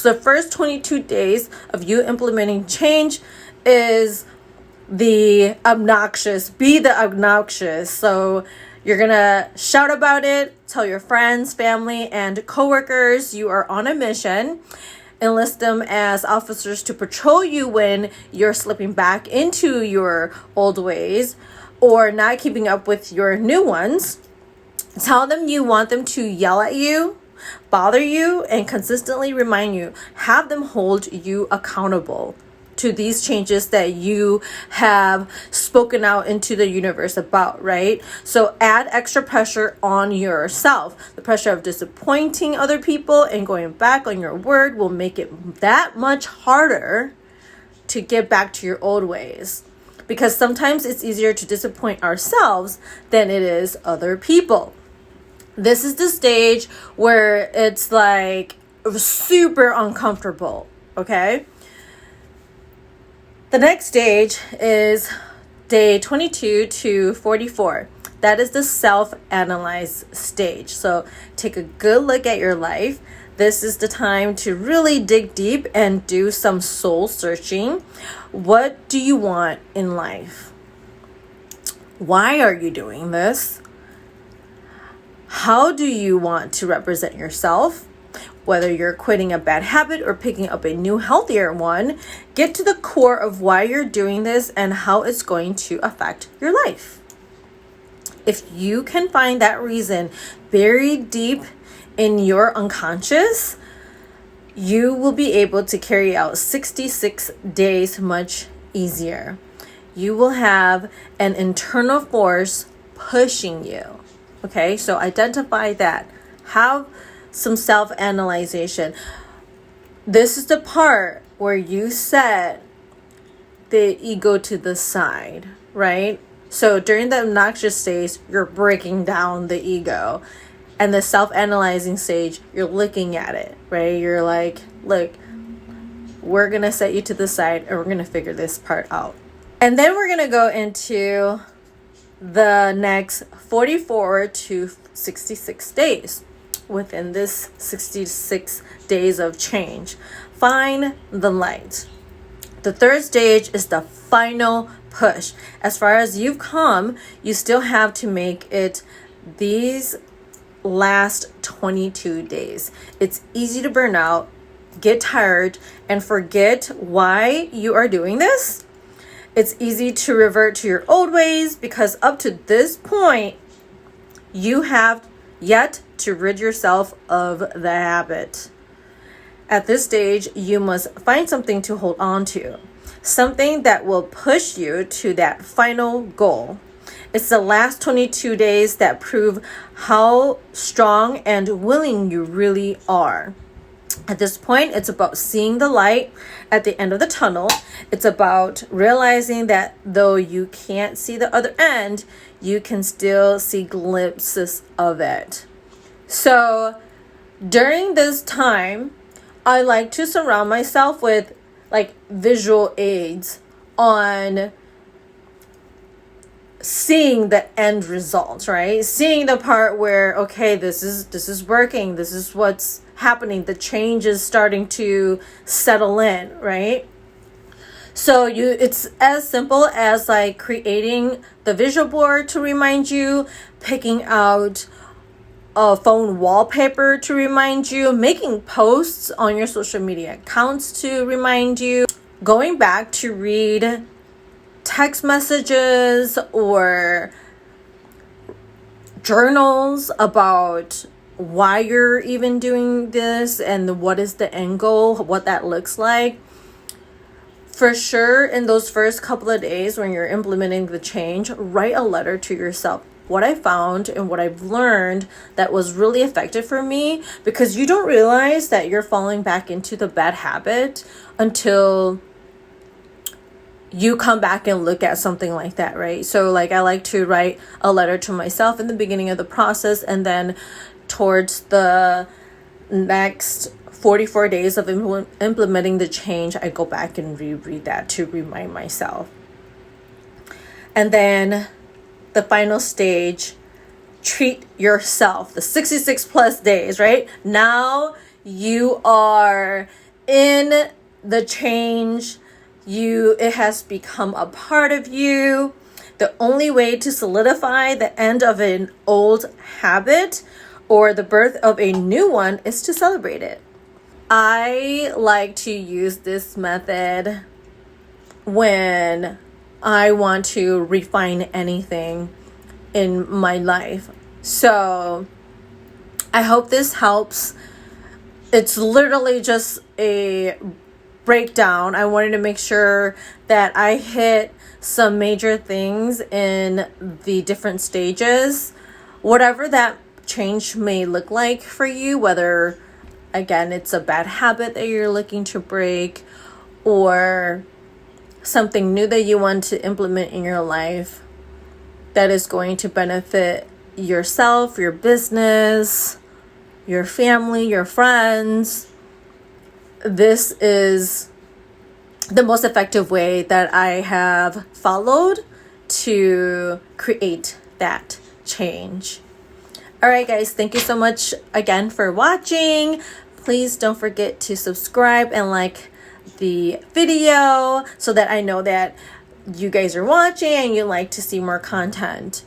So the first 22 days of you implementing change is be the obnoxious. So you're gonna shout about it, tell your friends, family, and coworkers you are on a mission. Enlist them as officers to patrol you when you're slipping back into your old ways or not keeping up with your new ones. Tell them you want them to yell at you, bother you, and consistently remind you. Have them hold you accountable to these changes that you have spoken out into the universe about, right? So add extra pressure on yourself. The pressure of disappointing other people and going back on your word will make it that much harder to get back to your old ways. Because sometimes it's easier to disappoint ourselves than it is other people. This is the stage where it's like super uncomfortable, okay? The next stage is day 22 to 44. That is the self-analyze stage. So take a good look at your life. This is the time to really dig deep and do some soul searching. What do you want in life? Why are you doing this? How do you want to represent yourself? Whether you're quitting a bad habit or picking up a new, healthier one, get to the core of why you're doing this and how it's going to affect your life. If you can find that reason buried deep in your unconscious, you will be able to carry out 66 days much easier. You will have an internal force pushing you. Okay, so identify that. Have some self-analyzation. This is the part where you set the ego to the side, right? So during the obnoxious stage, you're breaking down the ego. And the self-analyzing stage, you're looking at it, right? You're like, look, we're going to set you to the side and we're going to figure this part out. And then we're going to go into the next 44 to 66 days. Within this 66 days of change, find the light. The third stage is the final push. As far as you've come, you still have to make it these last 22 days. It's easy to burn out, get tired, and forget why you are doing this. It's easy to revert to your old ways because up to this point, you have yet to rid yourself of the habit. At this stage, you must find something to hold on to, something that will push you to that final goal. It's the last 22 days that prove how strong and willing you really are. At this point, it's about seeing the light at the end of the tunnel. It's about realizing that though you can't see the other end, you can still see glimpses of it. So during this time, I like to surround myself with like visual aids on seeing the end result, right? Seeing the part where, okay, this is working. This is what's happening. The change is starting to settle in, right? So it's as simple as like creating the visual board to remind you, picking out a phone wallpaper to remind you, making posts on your social media accounts to remind you, going back to read text messages or journals about why you're even doing this and what is the end goal, what that looks like. For sure, in those first couple of days when you're implementing the change, write a letter to yourself. What I found and what I've learned that was really effective for me, because you don't realize that you're falling back into the bad habit until you come back and look at something like that, right? So like I like to write a letter to myself in the beginning of the process, and then towards the next 44 days of implementing the change, I go back and reread that to remind myself. And then the final stage, treat yourself. The 66 plus days, right? Now you are in the change. It has become a part of you. The only way to solidify the end of an old habit or the birth of a new one is to celebrate it. I like to use this method when I want to refine anything in my life. So I hope this helps. It's literally just a breakdown. I wanted to make sure that I hit some major things in the different stages, whatever that change may look like for you, whether again it's a bad habit that you're looking to break or something new that you want to implement in your life that is going to benefit yourself, your business, your family, your friends. This is the most effective way that I have followed to create that change. All right, guys, thank you so much again for watching. Please don't forget to subscribe and like the video so that I know that you guys are watching and you like to see more content.